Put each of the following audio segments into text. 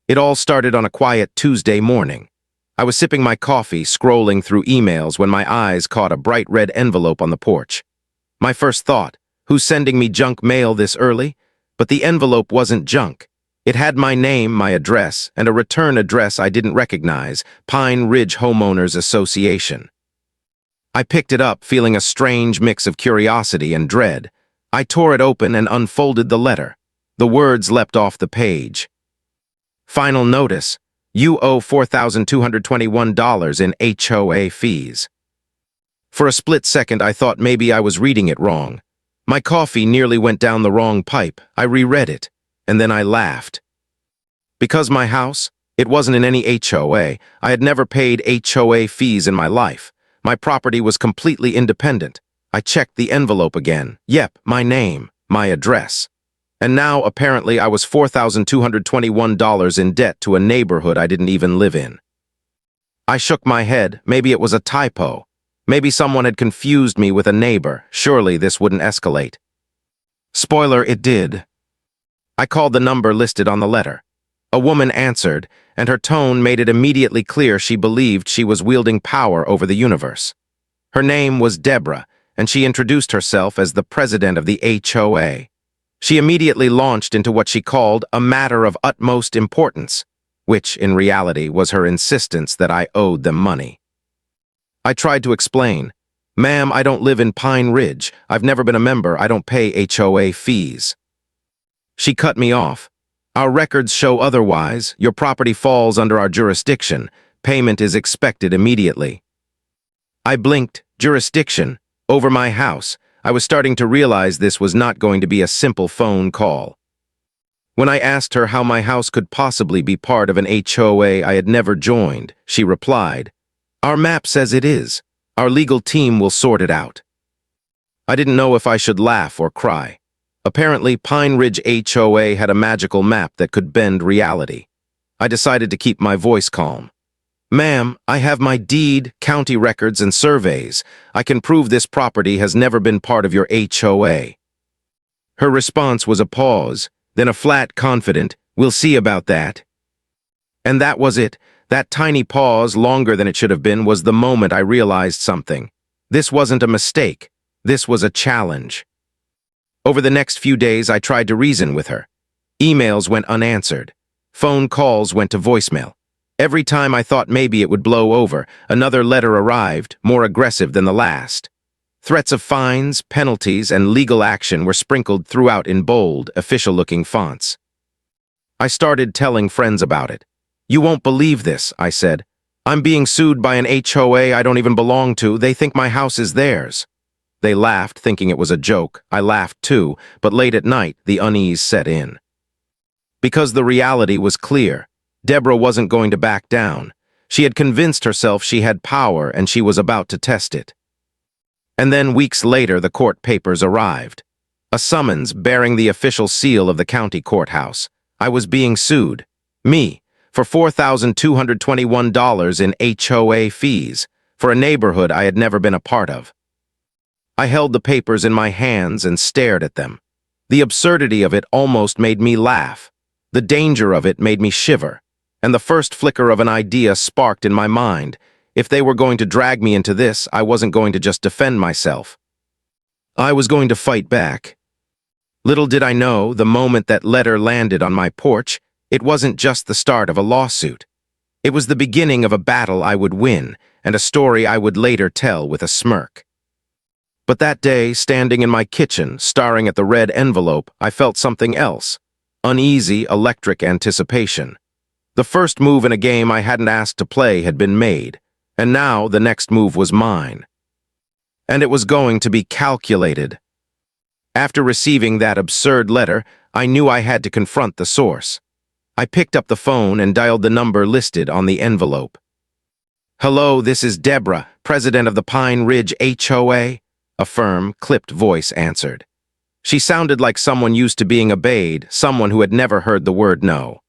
It all started on a quiet Tuesday morning. I was sipping my coffee, scrolling through emails when my eyes caught a bright red envelope on the porch. My first thought, who's sending me junk mail this early? But the envelope wasn't junk. It had my name, my address, and a return address I didn't recognize, Pine Ridge Homeowners Association. I picked it up, feeling a strange mix of curiosity and dread. I tore it open and unfolded the letter. The words leapt off the page. Final notice. You owe $4,221 in HOA fees. For a split second, I thought maybe I was reading it wrong. My coffee nearly went down the wrong pipe. I reread it, and then I laughed. Because my house, it wasn't in any HOA. I had never paid HOA fees in my life. My property was completely independent. I checked the envelope again. Yep, my name, my address. And now, apparently, I was $4,221 in debt to a neighborhood I didn't even live in. I shook my head. Maybe it was a typo. Maybe someone had confused me with a neighbor. Surely this wouldn't escalate. Spoiler, it did. I called the number listed on the letter. A woman answered, and her tone made it immediately clear she believed she was wielding power over the universe. Her name was Deborah, and she introduced herself as the president of the HOA. She immediately launched into what she called a matter of utmost importance, which, in reality, was her insistence that I owed them money. I tried to explain. Ma'am, I don't live in Pine Ridge. I've never been a member. I don't pay HOA fees. She cut me off. Our records show otherwise. Your property falls under our jurisdiction. Payment is expected immediately. I blinked. Jurisdiction? Over my house. I was starting to realize this was not going to be a simple phone call. When I asked her how my house could possibly be part of an HOA I had never joined, she replied, "Our map says it is. Our legal team will sort it out." I didn't know if I should laugh or cry. Apparently, Pine Ridge HOA had a magical map that could bend reality. I decided to keep my voice calm. Ma'am, I have my deed, county records, and surveys. I can prove this property has never been part of your HOA. Her response was a pause, then a flat, confident, "We'll see about that." And that was it. That tiny pause, longer than it should have been, was the moment I realized something. This wasn't a mistake. This was a challenge. Over the next few days, I tried to reason with her. Emails went unanswered. Phone calls went to voicemail. Every time I thought maybe it would blow over, another letter arrived, more aggressive than the last. Threats of fines, penalties, and legal action were sprinkled throughout in bold, official-looking fonts. I started telling friends about it. "You won't believe this," I said. "I'm being sued by an HOA I don't even belong to. They think my house is theirs." They laughed, thinking it was a joke. I laughed too, but late at night, the unease set in. Because the reality was clear. Deborah wasn't going to back down. She had convinced herself she had power, and she was about to test it. And then, weeks later, the court papers arrived. A summons bearing the official seal of the county courthouse. I was being sued. Me, for $4,221 in HOA fees, for a neighborhood I had never been a part of. I held the papers in my hands and stared at them. The absurdity of it almost made me laugh. The danger of it made me shiver. And the first flicker of an idea sparked in my mind. If they were going to drag me into this, I wasn't going to just defend myself. I was going to fight back. Little did I know, the moment that letter landed on my porch, it wasn't just the start of a lawsuit. It was the beginning of a battle I would win, and a story I would later tell with a smirk. But that day, standing in my kitchen, staring at the red envelope, I felt something else. Uneasy, electric anticipation. The first move in a game I hadn't asked to play had been made, and now the next move was mine. And it was going to be calculated. After receiving that absurd letter, I knew I had to confront the source. I picked up the phone and dialed the number listed on the envelope. "Hello, this is Deborah, president of the Pine Ridge HOA," a firm, clipped voice answered. She sounded like someone used to being obeyed, someone who had never heard the word no.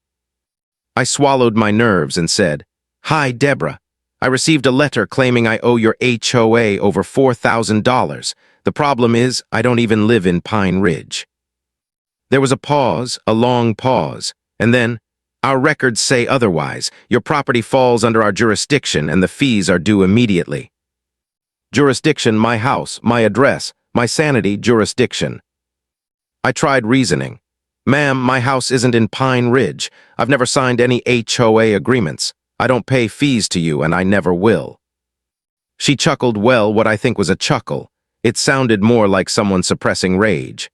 I swallowed my nerves and said, "Hi, Deborah. I received a letter claiming I owe your HOA over $4,000. The problem is, I don't even live in Pine Ridge." There was a pause, a long pause, and then, Our records say otherwise. Your property falls under our jurisdiction and the fees are due immediately. Jurisdiction, my house, my address, my sanity, jurisdiction. I tried reasoning. Ma'am, my house isn't in Pine Ridge. I've never signed any HOA agreements. I don't pay fees to you and I never will. She chuckled, well, what I think was a chuckle. It sounded more like someone suppressing rage.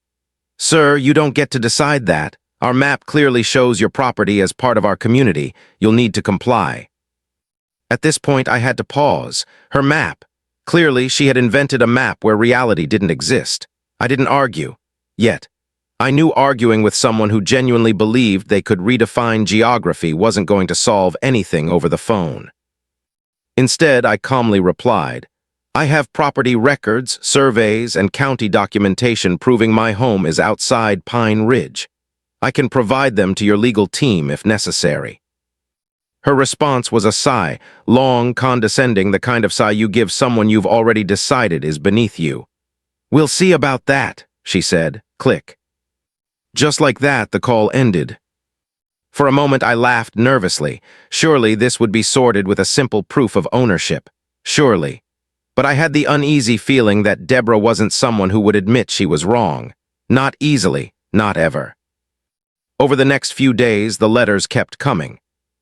Sir, you don't get to decide that. Our map clearly shows your property as part of our community. You'll need to comply. At this point, I had to pause. Her map. Clearly, she had invented a map where reality didn't exist. I didn't argue. Yet, I knew arguing with someone who genuinely believed they could redefine geography wasn't going to solve anything over the phone. Instead, I calmly replied, I have property records, surveys, and county documentation proving my home is outside Pine Ridge. I can provide them to your legal team if necessary. Her response was a sigh, long, condescending, the kind of sigh you give someone you've already decided is beneath you. We'll see about that, she said. Click. Just like that, the call ended. For a moment, I laughed nervously. Surely this would be sorted with a simple proof of ownership. Surely. But I had the uneasy feeling that Deborah wasn't someone who would admit she was wrong. Not easily, not ever. Over the next few days, the letters kept coming.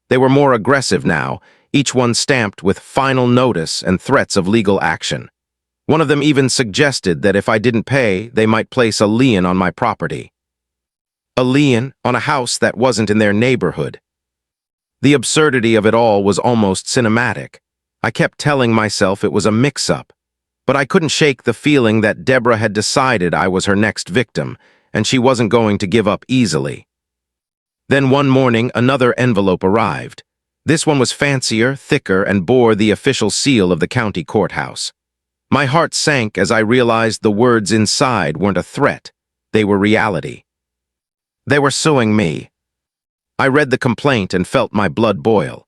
They were more aggressive now, each one stamped with final notice and threats of legal action. One of them even suggested that if I didn't pay, they might place a lien on my property. A lien on a house that wasn't in their neighborhood. The absurdity of it all was almost cinematic. I kept telling myself it was a mix-up, but I couldn't shake the feeling that Deborah had decided I was her next victim, and she wasn't going to give up easily. Then one morning, another envelope arrived. This one was fancier, thicker, and bore the official seal of the county courthouse. My heart sank as I realized the words inside weren't a threat, they were reality. They were suing me. I read the complaint and felt my blood boil.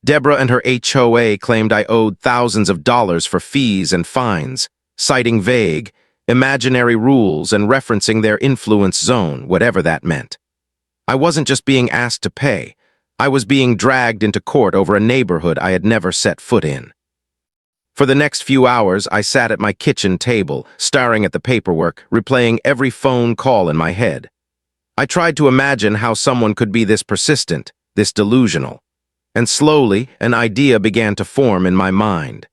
Deborah and her HOA claimed I owed thousands of dollars for fees and fines, citing vague, imaginary rules and referencing their influence zone, whatever that meant. I wasn't just being asked to pay. I was being dragged into court over a neighborhood I had never set foot in. For the next few hours, I sat at my kitchen table, staring at the paperwork, replaying every phone call in my head. I tried to imagine how someone could be this persistent, this delusional. And slowly, an idea began to form in my mind.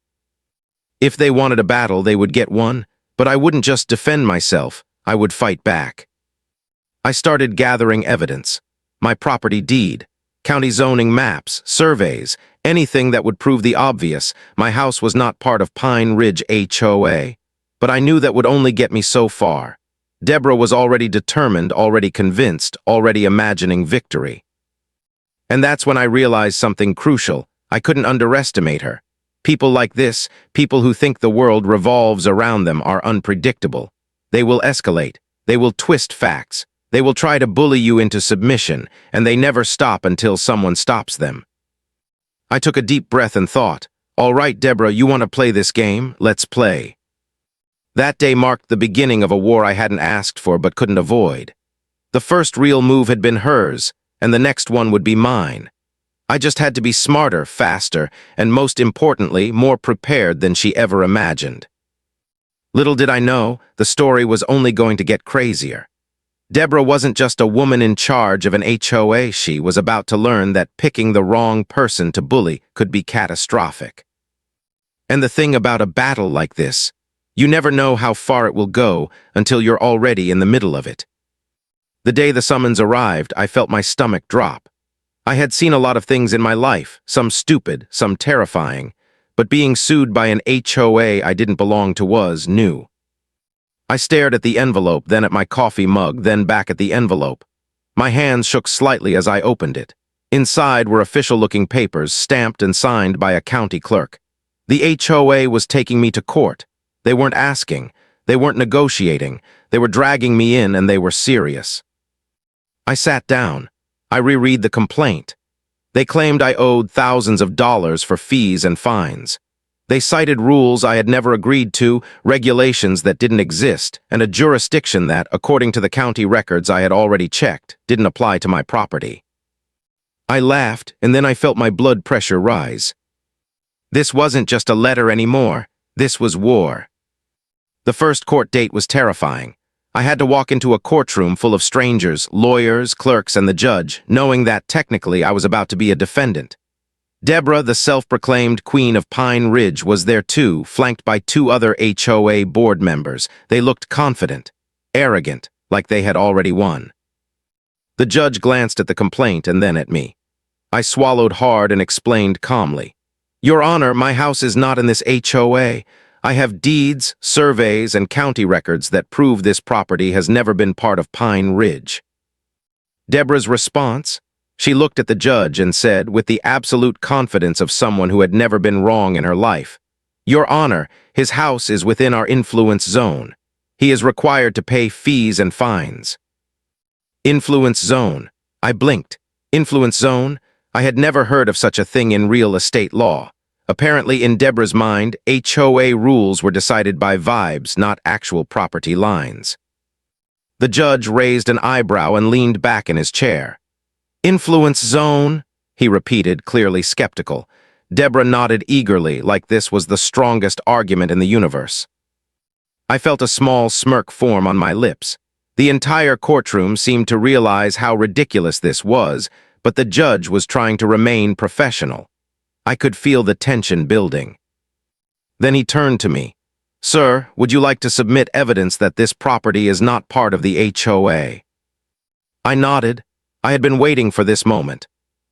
If they wanted a battle, they would get one, but I wouldn't just defend myself, I would fight back. I started gathering evidence. My property deed, county zoning maps, surveys, anything that would prove the obvious. My house was not part of Pine Ridge HOA, but I knew that would only get me so far. Deborah was already determined, already convinced, already imagining victory. And that's when I realized something crucial. I couldn't underestimate her. People like this, people who think the world revolves around them, are unpredictable. They will escalate. They will twist facts. They will try to bully you into submission, and they never stop until someone stops them. I took a deep breath and thought, all right, Deborah, you want to play this game? Let's play. That day marked the beginning of a war I hadn't asked for but couldn't avoid. The first real move had been hers, and the next one would be mine. I just had to be smarter, faster, and most importantly, more prepared than she ever imagined. Little did I know, the story was only going to get crazier. Deborah wasn't just a woman in charge of an HOA. She was about to learn that picking the wrong person to bully could be catastrophic. And the thing about a battle like this, you never know how far it will go until you're already in the middle of it. The day the summons arrived, I felt my stomach drop. I had seen a lot of things in my life, some stupid, some terrifying, but being sued by an HOA I didn't belong to was new. I stared at the envelope, then at my coffee mug, then back at the envelope. My hands shook slightly as I opened it. Inside were official-looking papers, stamped and signed by a county clerk. The HOA was taking me to court. They weren't asking. They weren't negotiating. They were dragging me in, and they were serious. I sat down. I reread the complaint. They claimed I owed thousands of dollars for fees and fines. They cited rules I had never agreed to, regulations that didn't exist, and a jurisdiction that, according to the county records I had already checked, didn't apply to my property. I laughed, and then I felt my blood pressure rise. This wasn't just a letter anymore. This was war. The first court date was terrifying. I had to walk into a courtroom full of strangers, lawyers, clerks, and the judge, knowing that technically I was about to be a defendant. Deborah, the self-proclaimed queen of Pine Ridge, was there too, flanked by two other HOA board members. They looked confident, arrogant, like they had already won. The judge glanced at the complaint and then at me. I swallowed hard and explained calmly. "Your Honor, my house is not in this HOA. I have deeds, surveys, and county records that prove this property has never been part of Pine Ridge." Deborah's response? She looked at the judge and said, with the absolute confidence of someone who had never been wrong in her life, "Your Honor, his house is within our influence zone. He is required to pay fees and fines." Influence zone. I blinked. Influence zone? I had never heard of such a thing in real estate law. Apparently, in Deborah's mind, HOA rules were decided by vibes, not actual property lines. The judge raised an eyebrow and leaned back in his chair. "Influence zone," he repeated, clearly skeptical. Deborah nodded eagerly, like this was the strongest argument in the universe. I felt a small smirk form on my lips. The entire courtroom seemed to realize how ridiculous this was, but the judge was trying to remain professional. I could feel the tension building. Then he turned to me. "Sir, would you like to submit evidence that this property is not part of the HOA?" I nodded. I had been waiting for this moment.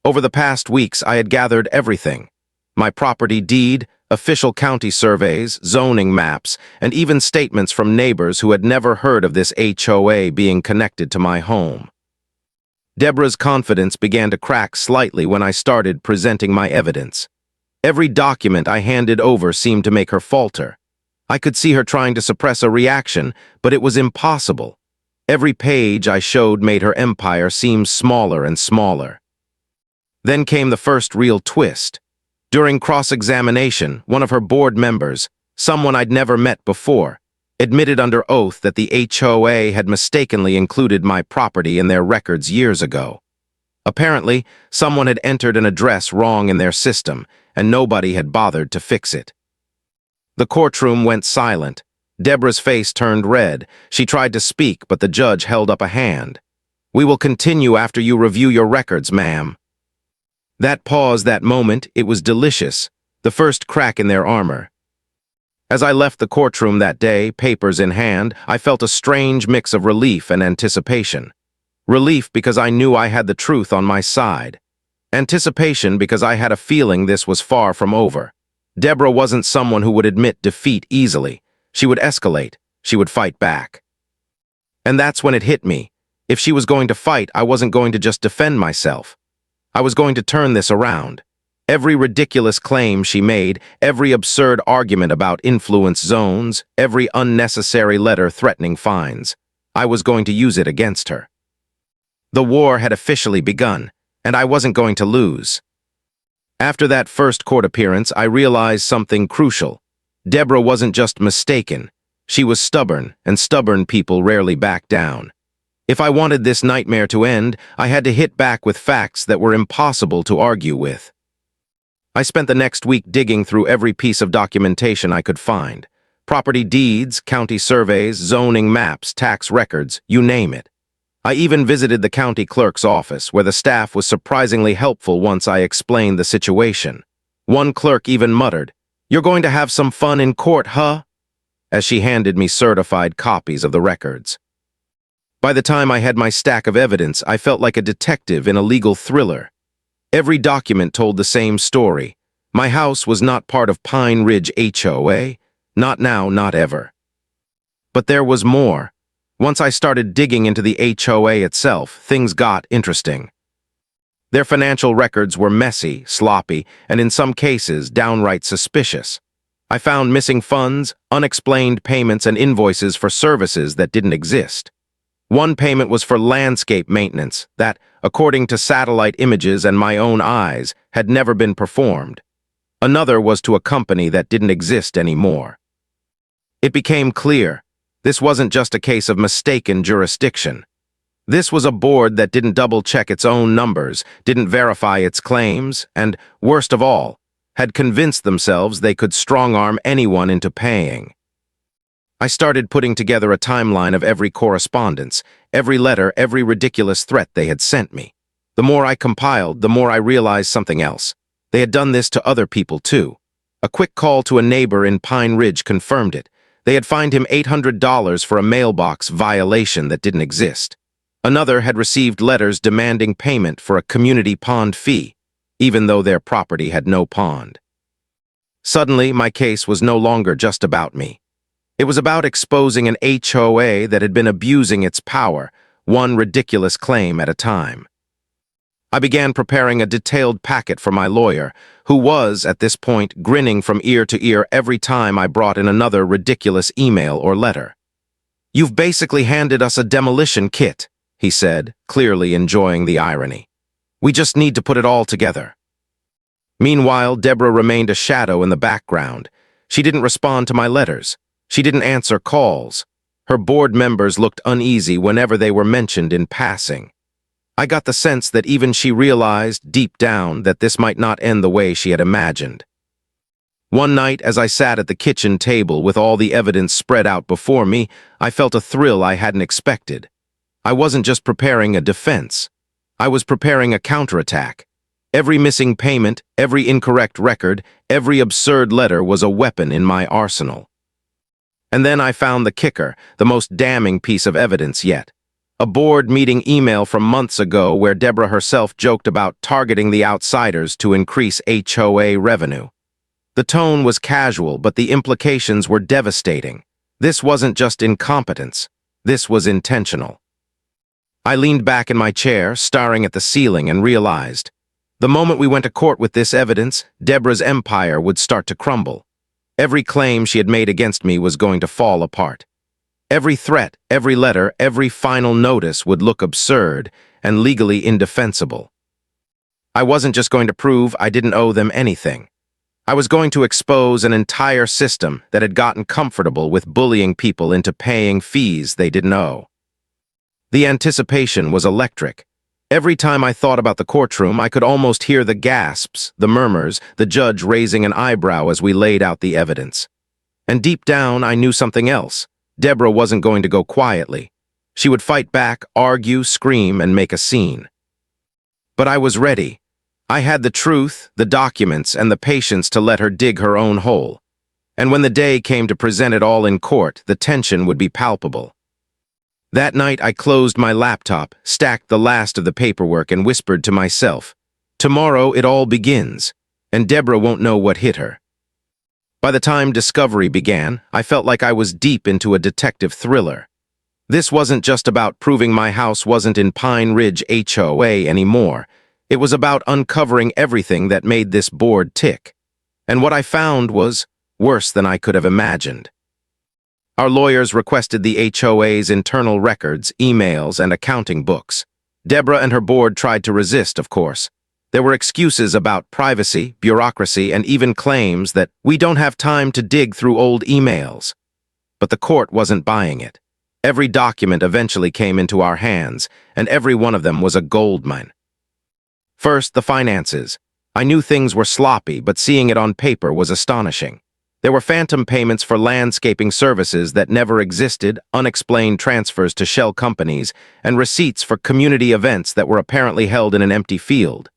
Over the past weeks, I had gathered everything. My property deed, official county surveys, zoning maps, and even statements from neighbors who had never heard of this HOA being connected to my home. Deborah's confidence began to crack slightly when I started presenting my evidence. Every document I handed over seemed to make her falter. I could see her trying to suppress a reaction, but it was impossible. Every page I showed made her empire seem smaller and smaller. Then came the first real twist. During cross-examination, one of her board members, someone I'd never met before, admitted under oath that the HOA had mistakenly included my property in their records years ago. Apparently, someone had entered an address wrong in their system, and nobody had bothered to fix it. The courtroom went silent. Deborah's face turned red. She tried to speak, but the judge held up a hand. "We will continue after you review your records, ma'am." That pause, that moment, it was delicious, the first crack in their armor. As I left the courtroom that day, papers in hand, I felt a strange mix of relief and anticipation. Relief because I knew I had the truth on my side. Anticipation because I had a feeling this was far from over. Deborah wasn't someone who would admit defeat easily. She would escalate. She would fight back. And that's when it hit me. If she was going to fight, I wasn't going to just defend myself. I was going to turn this around. Every ridiculous claim she made, every absurd argument about influence zones, every unnecessary letter threatening fines, I was going to use it against her. The war had officially begun, and I wasn't going to lose. After that first court appearance, I realized something crucial. Deborah wasn't just mistaken. She was stubborn, and stubborn people rarely back down. If I wanted this nightmare to end, I had to hit back with facts that were impossible to argue with. I spent the next week digging through every piece of documentation I could find. Property deeds, county surveys, zoning maps, tax records, you name it. I even visited the county clerk's office, where the staff was surprisingly helpful once I explained the situation. One clerk even muttered, "You're going to have some fun in court, huh?" as she handed me certified copies of the records. By the time I had my stack of evidence, I felt like a detective in a legal thriller. Every document told the same story. My house was not part of Pine Ridge HOA. Not now, not ever. But there was more. Once I started digging into the HOA itself, things got interesting. Their financial records were messy, sloppy, and in some cases, downright suspicious. I found missing funds, unexplained payments, and invoices for services that didn't exist. One payment was for landscape maintenance that, according to satellite images and my own eyes, had never been performed. Another was to a company that didn't exist anymore. It became clear, this wasn't just a case of mistaken jurisdiction. This was a board that didn't double-check its own numbers, didn't verify its claims, and, worst of all, had convinced themselves they could strong-arm anyone into paying. I started putting together a timeline of every correspondence, every letter, every ridiculous threat they had sent me. The more I compiled, the more I realized something else. They had done this to other people, too. A quick call to a neighbor in Pine Ridge confirmed it. They had fined him $800 for a mailbox violation that didn't exist. Another had received letters demanding payment for a community pond fee, even though their property had no pond. Suddenly, my case was no longer just about me. It was about exposing an HOA that had been abusing its power, one ridiculous claim at a time. I began preparing a detailed packet for my lawyer, who was, at this point, grinning from ear to ear every time I brought in another ridiculous email or letter. "You've basically handed us a demolition kit," he said, clearly enjoying the irony. "We just need to put it all together." Meanwhile, Deborah remained a shadow in the background. She didn't respond to my letters. She didn't answer calls. Her board members looked uneasy whenever they were mentioned in passing. I got the sense that even she realized, deep down, that this might not end the way she had imagined. One night, as I sat at the kitchen table with all the evidence spread out before me, I felt a thrill I hadn't expected. I wasn't just preparing a defense. I was preparing a counterattack. Every missing payment, every incorrect record, every absurd letter was a weapon in my arsenal. And then I found the kicker, the most damning piece of evidence yet. A board meeting email from months ago where Deborah herself joked about targeting the outsiders to increase HOA revenue. The tone was casual, but the implications were devastating. This wasn't just incompetence. This was intentional. I leaned back in my chair, staring at the ceiling, and realized, the moment we went to court with this evidence, Deborah's empire would start to crumble. Every claim she had made against me was going to fall apart. Every threat, every letter, every final notice would look absurd and legally indefensible. I wasn't just going to prove I didn't owe them anything. I was going to expose an entire system that had gotten comfortable with bullying people into paying fees they didn't owe. The anticipation was electric. Every time I thought about the courtroom, I could almost hear the gasps, the murmurs, the judge raising an eyebrow as we laid out the evidence. And deep down, I knew something else. Deborah wasn't going to go quietly. She would fight back, argue, scream, and make a scene. But I was ready. I had the truth, the documents, and the patience to let her dig her own hole. And when the day came to present it all in court, the tension would be palpable. That night, I closed my laptop, stacked the last of the paperwork, and whispered to myself, "Tomorrow it all begins, and Deborah won't know what hit her." By the time discovery began, I felt like I was deep into a detective thriller. This wasn't just about proving my house wasn't in Pine Ridge HOA anymore. It was about uncovering everything that made this board tick. And what I found was worse than I could have imagined. Our lawyers requested the HOA's internal records, emails, and accounting books. Deborah and her board tried to resist, of course. There were excuses about privacy, bureaucracy, and even claims that we don't have time to dig through old emails. But the court wasn't buying it. Every document eventually came into our hands, and every one of them was a goldmine. First, the finances. I knew things were sloppy, but seeing it on paper was astonishing. There were phantom payments for landscaping services that never existed, unexplained transfers to shell companies, and receipts for community events that were apparently held in an empty field.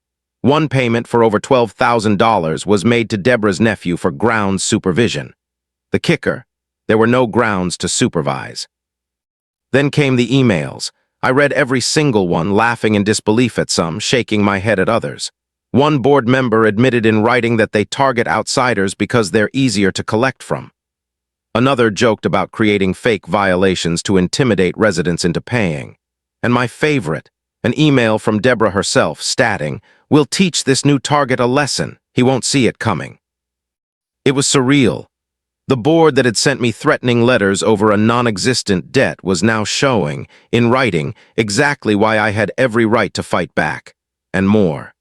One payment for over $12,000 was made to Deborah's nephew for grounds supervision. The kicker, there were no grounds to supervise. Then came the emails. I read every single one, laughing in disbelief at some, shaking my head at others. One board member admitted in writing that they target outsiders because they're easier to collect from. Another joked about creating fake violations to intimidate residents into paying. And my favorite, an email from Deborah herself, stating, "We'll teach this new target a lesson. He won't see it coming." It was surreal. The board that had sent me threatening letters over a non-existent debt was now showing, in writing, exactly why I had every right to fight back, and more.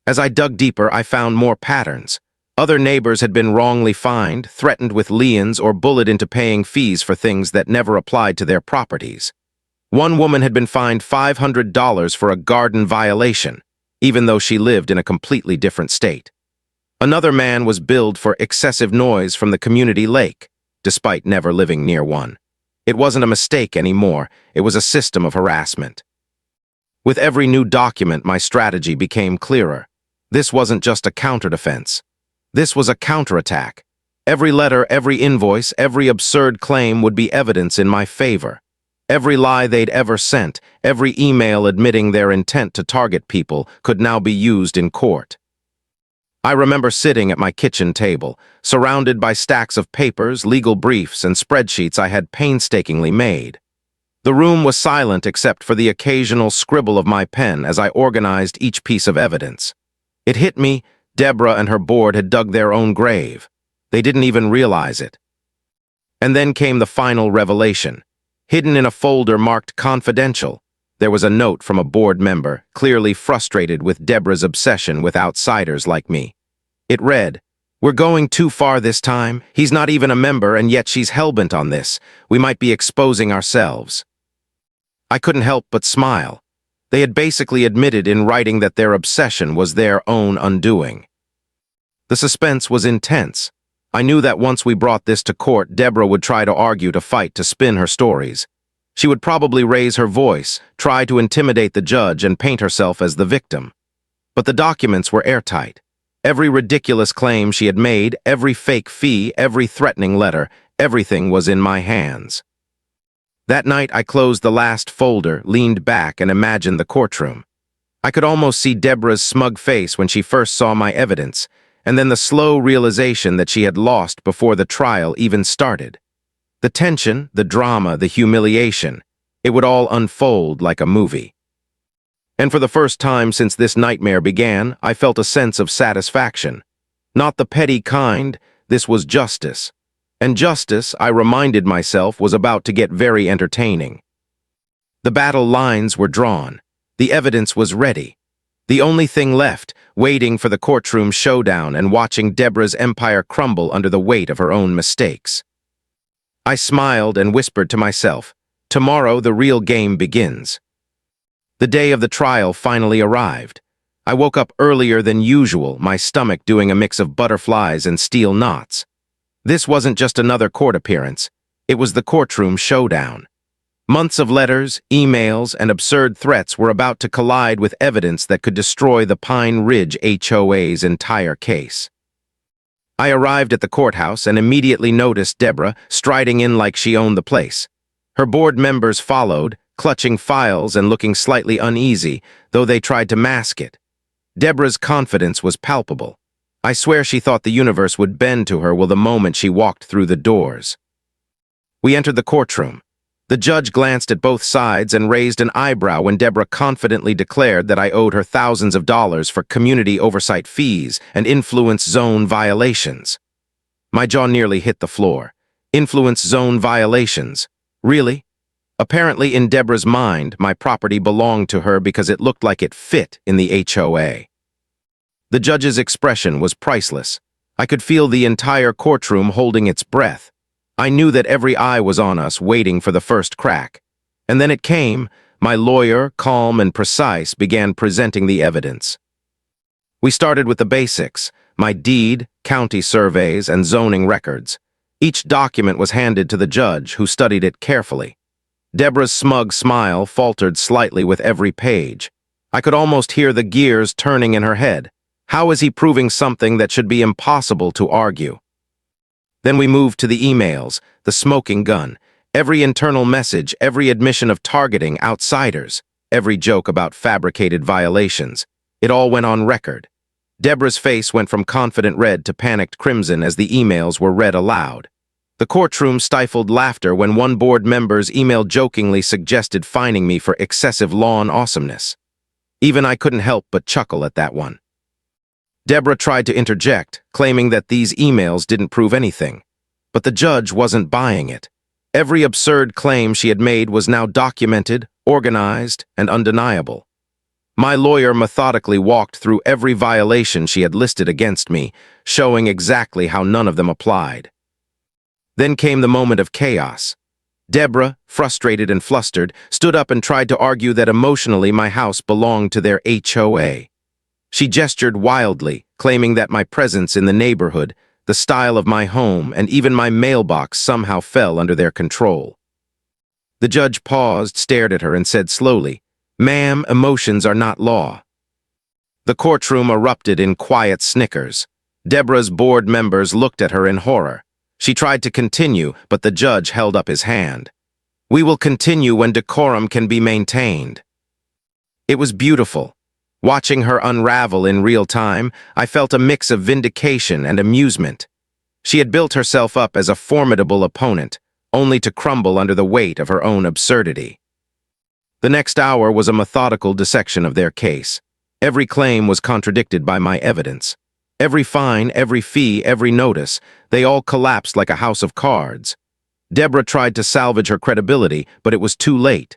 As I dug deeper, I found more patterns. Other neighbors had been wrongly fined, threatened with liens, or bullied into paying fees for things that never applied to their properties. One woman had been fined $500 for a garden violation, even though she lived in a completely different state. Another man was billed for excessive noise from the community lake, despite never living near one. It wasn't a mistake anymore, it was a system of harassment. With every new document, my strategy became clearer. This wasn't just a counterdefense. This was a counterattack. Every letter, every invoice, every absurd claim would be evidence in my favor. Every lie they'd ever sent, every email admitting their intent to target people could now be used in court. I remember sitting at my kitchen table, surrounded by stacks of papers, legal briefs, and spreadsheets I had painstakingly made. The room was silent except for the occasional scribble of my pen as I organized each piece of evidence. It hit me, Deborah and her board had dug their own grave. They didn't even realize it. And then came the final revelation. Hidden in a folder marked confidential, there was a note from a board member, clearly frustrated with Deborah's obsession with outsiders like me. It read, "We're going too far this time. He's not even a member, and yet she's hellbent on this. We might be exposing ourselves." I couldn't help but smile. They had basically admitted in writing that their obsession was their own undoing. The suspense was intense. I knew that once we brought this to court, Deborah would try to argue, to fight, to spin her stories. She would probably raise her voice, try to intimidate the judge, and paint herself as the victim. But the documents were airtight. Every ridiculous claim she had made, every fake fee, every threatening letter, everything was in my hands. That night, I closed the last folder, leaned back, and imagined the courtroom. I could almost see Deborah's smug face when she first saw my evidence, and then the slow realization that she had lost before the trial even started. The tension, the drama, the humiliation, it would all unfold like a movie. And for the first time since this nightmare began, I felt a sense of satisfaction. Not the petty kind, this was justice. And justice, I reminded myself, was about to get very entertaining. The battle lines were drawn. The evidence was ready. The only thing left, waiting for the courtroom showdown and watching Deborah's empire crumble under the weight of her own mistakes. I smiled and whispered to myself, tomorrow the real game begins. The day of the trial finally arrived. I woke up earlier than usual, my stomach doing a mix of butterflies and steel knots. This wasn't just another court appearance. It was the courtroom showdown. Months of letters, emails, and absurd threats were about to collide with evidence that could destroy the Pine Ridge HOA's entire case. I arrived at the courthouse and immediately noticed Deborah striding in like she owned the place. Her board members followed, clutching files and looking slightly uneasy, though they tried to mask it. Deborah's confidence was palpable. I swear she thought the universe would bend to her the moment she walked through the doors. We entered the courtroom. The judge glanced at both sides and raised an eyebrow when Deborah confidently declared that I owed her thousands of dollars for community oversight fees and influence zone violations. My jaw nearly hit the floor. Influence zone violations? Really? Apparently, in Deborah's mind, my property belonged to her because it looked like it fit in the HOA. The judge's expression was priceless. I could feel the entire courtroom holding its breath. I knew that every eye was on us, waiting for the first crack. And then it came. My lawyer, calm and precise, began presenting the evidence. We started with the basics, my deed, county surveys, and zoning records. Each document was handed to the judge, who studied it carefully. Deborah's smug smile faltered slightly with every page. I could almost hear the gears turning in her head. How is he proving something that should be impossible to argue? Then we moved to the emails, the smoking gun, every internal message, every admission of targeting outsiders, every joke about fabricated violations. It all went on record. Deborah's face went from confident red to panicked crimson as the emails were read aloud. The courtroom stifled laughter when one board member's email jokingly suggested fining me for excessive lawn awesomeness. Even I couldn't help but chuckle at that one. Deborah tried to interject, claiming that these emails didn't prove anything. But the judge wasn't buying it. Every absurd claim she had made was now documented, organized, and undeniable. My lawyer methodically walked through every violation she had listed against me, showing exactly how none of them applied. Then came the moment of chaos. Deborah, frustrated and flustered, stood up and tried to argue that emotionally my house belonged to their HOA. She gestured wildly, claiming that my presence in the neighborhood, the style of my home, and even my mailbox somehow fell under their control. The judge paused, stared at her, and said slowly, "Ma'am, emotions are not law." The courtroom erupted in quiet snickers. Deborah's board members looked at her in horror. She tried to continue, but the judge held up his hand. "We will continue when decorum can be maintained." It was beautiful. Watching her unravel in real time, I felt a mix of vindication and amusement. She had built herself up as a formidable opponent, only to crumble under the weight of her own absurdity. The next hour was a methodical dissection of their case. Every claim was contradicted by my evidence. Every fine, every fee, every notice, they all collapsed like a house of cards. Deborah tried to salvage her credibility, but it was too late.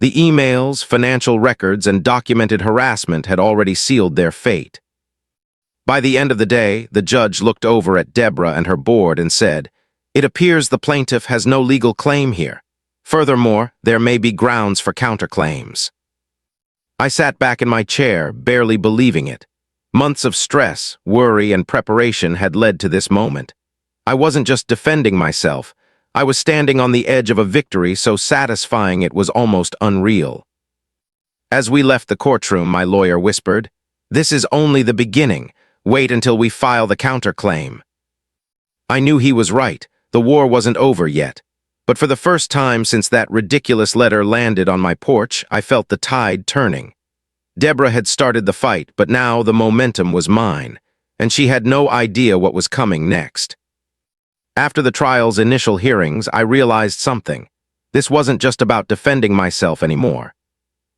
The emails, financial records, and documented harassment had already sealed their fate. By the end of the day, the judge looked over at Deborah and her board and said, "It appears the plaintiff has no legal claim here. Furthermore, there may be grounds for counterclaims." I sat back in my chair, barely believing it. Months of stress, worry, and preparation had led to this moment. I wasn't just defending myself. I was standing on the edge of a victory so satisfying it was almost unreal. As we left the courtroom, my lawyer whispered, "This is only the beginning. Wait until we file the counterclaim." I knew he was right. The war wasn't over yet. But for the first time since that ridiculous letter landed on my porch, I felt the tide turning. Deborah had started the fight, but now the momentum was mine, and she had no idea what was coming next. After the trial's initial hearings, I realized something. This wasn't just about defending myself anymore.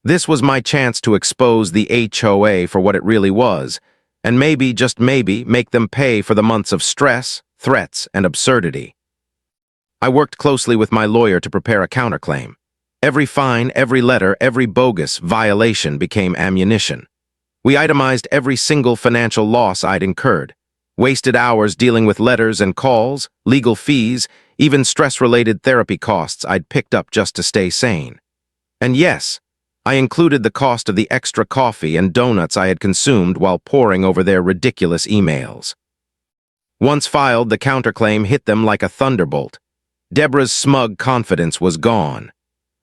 This was my chance to expose the HOA for what it really was, and maybe, just maybe, make them pay for the months of stress, threats, and absurdity. I worked closely with my lawyer to prepare a counterclaim. Every fine, every letter, every bogus violation became ammunition. We itemized every single financial loss I'd incurred, wasted hours dealing with letters and calls, legal fees, even stress-related therapy costs I'd picked up just to stay sane. And yes, I included the cost of the extra coffee and donuts I had consumed while poring over their ridiculous emails. Once filed, the counterclaim hit them like a thunderbolt. Deborah's smug confidence was gone.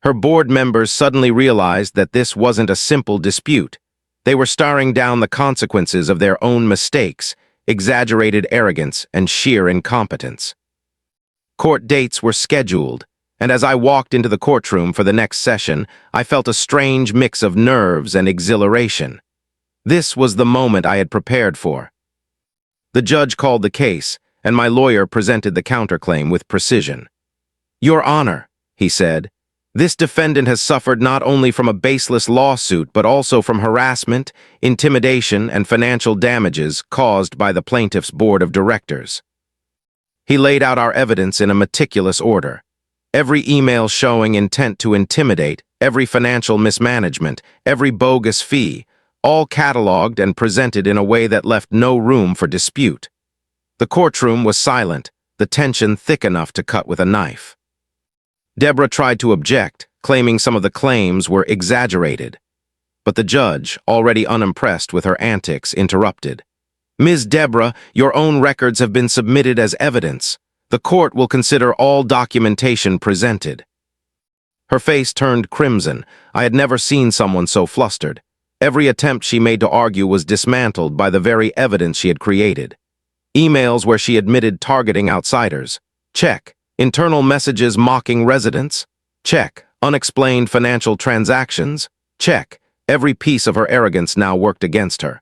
Her board members suddenly realized that this wasn't a simple dispute. They were staring down the consequences of their own mistakes, exaggerated arrogance, and sheer incompetence. Court dates were scheduled, and as I walked into the courtroom for the next session, I felt a strange mix of nerves and exhilaration. This was the moment I had prepared for. The judge called the case, and my lawyer presented the counterclaim with precision. "Your Honor," he said, "this defendant has suffered not only from a baseless lawsuit but also from harassment, intimidation, and financial damages caused by the plaintiff's board of directors." He laid out our evidence in a meticulous order. Every email showing intent to intimidate, every financial mismanagement, every bogus fee, all cataloged and presented in a way that left no room for dispute. The courtroom was silent, the tension thick enough to cut with a knife. Deborah tried to object, claiming some of the claims were exaggerated. But the judge, already unimpressed with her antics, interrupted. "Ms. Deborah, your own records have been submitted as evidence. The court will consider all documentation presented." Her face turned crimson. I had never seen someone so flustered. Every attempt she made to argue was dismantled by the very evidence she had created. Emails where she admitted targeting outsiders. Check. Internal messages mocking residents? Check. Unexplained financial transactions? Check. Every piece of her arrogance now worked against her.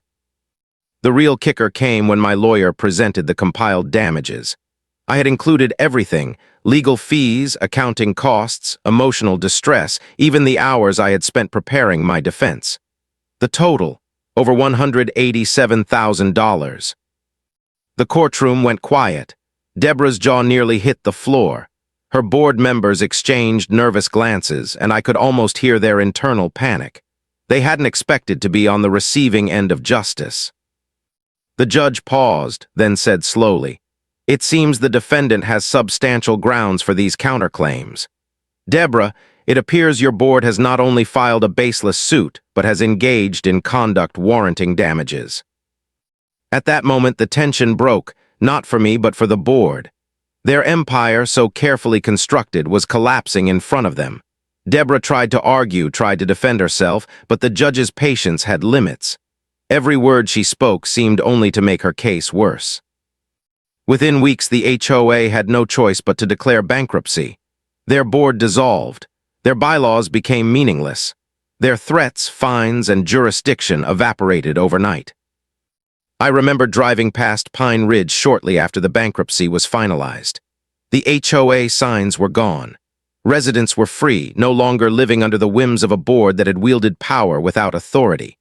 The real kicker came when my lawyer presented the compiled damages. I had included everything: legal fees, accounting costs, emotional distress, even the hours I had spent preparing my defense. The total, over $187,000. The courtroom went quiet. Deborah's jaw nearly hit the floor. Her board members exchanged nervous glances, and I could almost hear their internal panic. They hadn't expected to be on the receiving end of justice. The judge paused, then said slowly, "It seems the defendant has substantial grounds for these counterclaims." Deborah, it appears your board has not only filed a baseless suit, but has engaged in conduct warranting damages. At that moment, the tension broke, not for me, but for the board. Their empire, so carefully constructed, was collapsing in front of them. Deborah tried to argue, tried to defend herself, but the judge's patience had limits. Every word she spoke seemed only to make her case worse. Within weeks, the HOA had no choice but to declare bankruptcy. Their board dissolved. Their bylaws became meaningless. Their threats, fines, and jurisdiction evaporated overnight. I remember driving past Pine Ridge shortly after the bankruptcy was finalized. The HOA signs were gone. Residents were free, no longer living under the whims of a board that had wielded power without authority.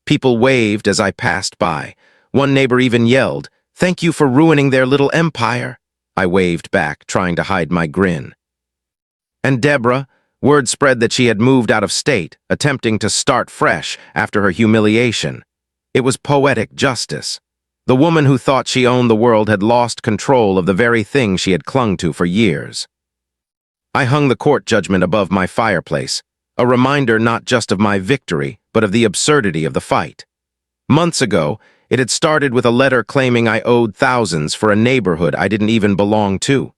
People waved as I passed by. One neighbor even yelled, "Thank you for ruining their little empire." I waved back, trying to hide my grin. And Deborah, word spread that she had moved out of state, attempting to start fresh after her humiliation. It was poetic justice. The woman who thought she owned the world had lost control of the very thing she had clung to for years. I hung the court judgment above my fireplace, a reminder not just of my victory, but of the absurdity of the fight. Months ago, it had started with a letter claiming I owed thousands for a neighborhood I didn't even belong to.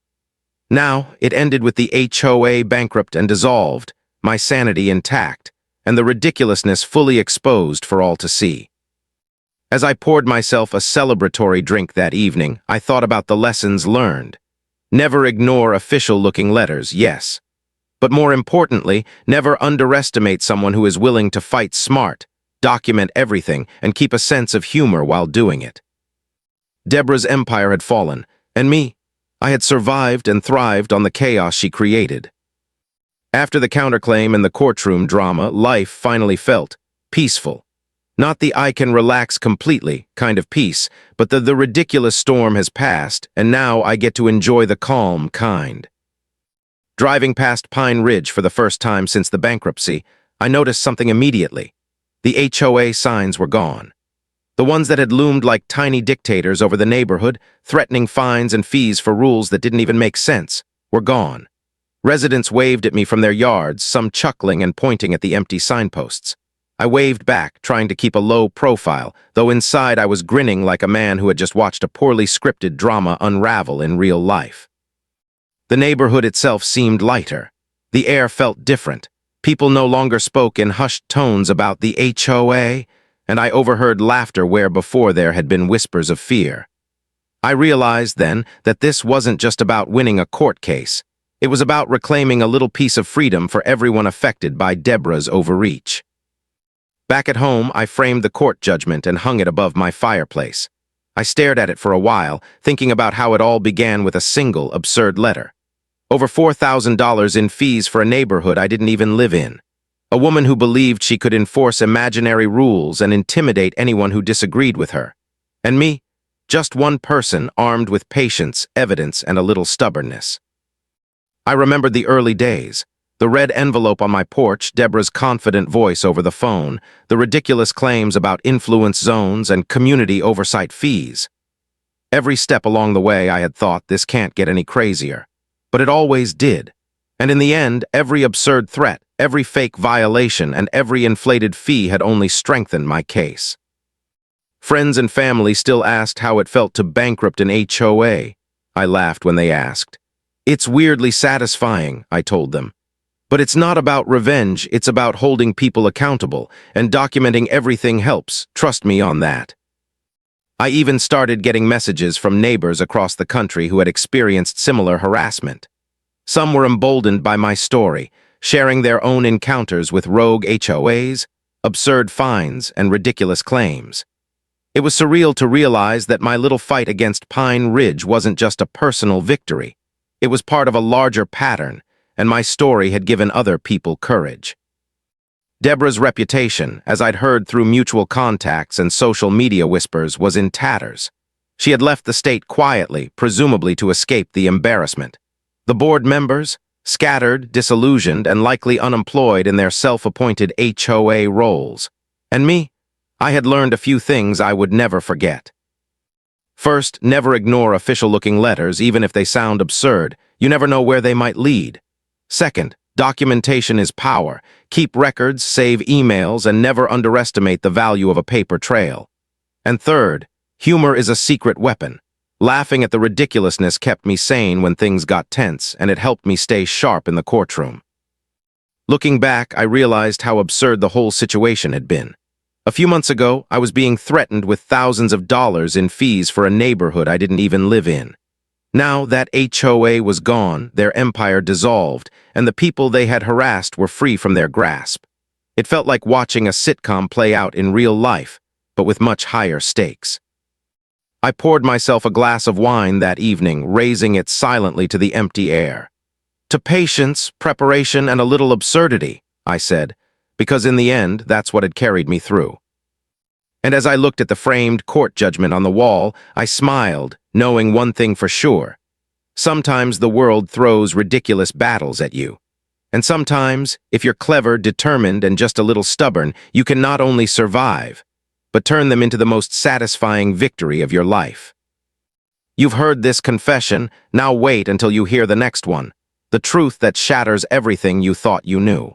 Now, it ended with the HOA bankrupt and dissolved, my sanity intact, and the ridiculousness fully exposed for all to see. As I poured myself a celebratory drink that evening, I thought about the lessons learned. Never ignore official-looking letters, yes. But more importantly, never underestimate someone who is willing to fight smart, document everything, and keep a sense of humor while doing it. Deborah's empire had fallen, and me, I had survived and thrived on the chaos she created. After the counterclaim and the courtroom drama, life finally felt peaceful. Not the I can relax completely kind of peace, but the ridiculous storm has passed, and now I get to enjoy the calm kind. Driving past Pine Ridge for the first time since the bankruptcy, I noticed something immediately. The HOA signs were gone. The ones that had loomed like tiny dictators over the neighborhood, threatening fines and fees for rules that didn't even make sense, were gone. Residents waved at me from their yards, some chuckling and pointing at the empty signposts. I waved back, trying to keep a low profile, though inside I was grinning like a man who had just watched a poorly scripted drama unravel in real life. The neighborhood itself seemed lighter. The air felt different. People no longer spoke in hushed tones about the HOA, and I overheard laughter where before there had been whispers of fear. I realized then that this wasn't just about winning a court case. It was about reclaiming a little piece of freedom for everyone affected by Deborah's overreach. Back at home, I framed the court judgment and hung it above my fireplace. I stared at it for a while, thinking about how it all began with a single absurd letter. Over $4,000 in fees for a neighborhood I didn't even live in. A woman who believed she could enforce imaginary rules and intimidate anyone who disagreed with her. And me, just one person armed with patience, evidence, and a little stubbornness. I remembered the early days. The red envelope on my porch, Deborah's confident voice over the phone, the ridiculous claims about influence zones and community oversight fees. Every step along the way I had thought this can't get any crazier. But it always did. And in the end, every absurd threat, every fake violation, and every inflated fee had only strengthened my case. Friends and family still asked how it felt to bankrupt an HOA. I laughed when they asked. "It's weirdly satisfying," I told them. But it's not about revenge, it's about holding people accountable, and documenting everything helps, trust me on that. I even started getting messages from neighbors across the country who had experienced similar harassment. Some were emboldened by my story, sharing their own encounters with rogue HOAs, absurd fines, and ridiculous claims. It was surreal to realize that my little fight against Pine Ridge wasn't just a personal victory. It was part of a larger pattern, and my story had given other people courage. Deborah's reputation, as I'd heard through mutual contacts and social media whispers, was in tatters. She had left the state quietly, presumably to escape the embarrassment. The board members, scattered, disillusioned, and likely unemployed in their self-appointed HOA roles. And me, I had learned a few things I would never forget. First, never ignore official-looking letters, even if they sound absurd. You never know where they might lead. Second, Documentation is power. Keep records, save emails, and never underestimate the value of a paper trail. And third, humor is a secret weapon. Laughing at the ridiculousness kept me sane when things got tense, and it helped me stay sharp in the courtroom. Looking back, I realized how absurd the whole situation had been. A few months ago, I was being threatened with thousands of dollars in fees for a neighborhood I didn't even live in. Now that HOA was gone, their empire dissolved, and the people they had harassed were free from their grasp. It felt like watching a sitcom play out in real life, but with much higher stakes. I poured myself a glass of wine that evening, raising it silently to the empty air. To patience, preparation, and a little absurdity, I said, because in the end, that's what had carried me through. And as I looked at the framed court judgment on the wall, I smiled, knowing one thing for sure. Sometimes the world throws ridiculous battles at you. And sometimes, if you're clever, determined, and just a little stubborn, you can not only survive, but turn them into the most satisfying victory of your life. You've heard this confession, now wait until you hear the next one. The truth that shatters everything you thought you knew.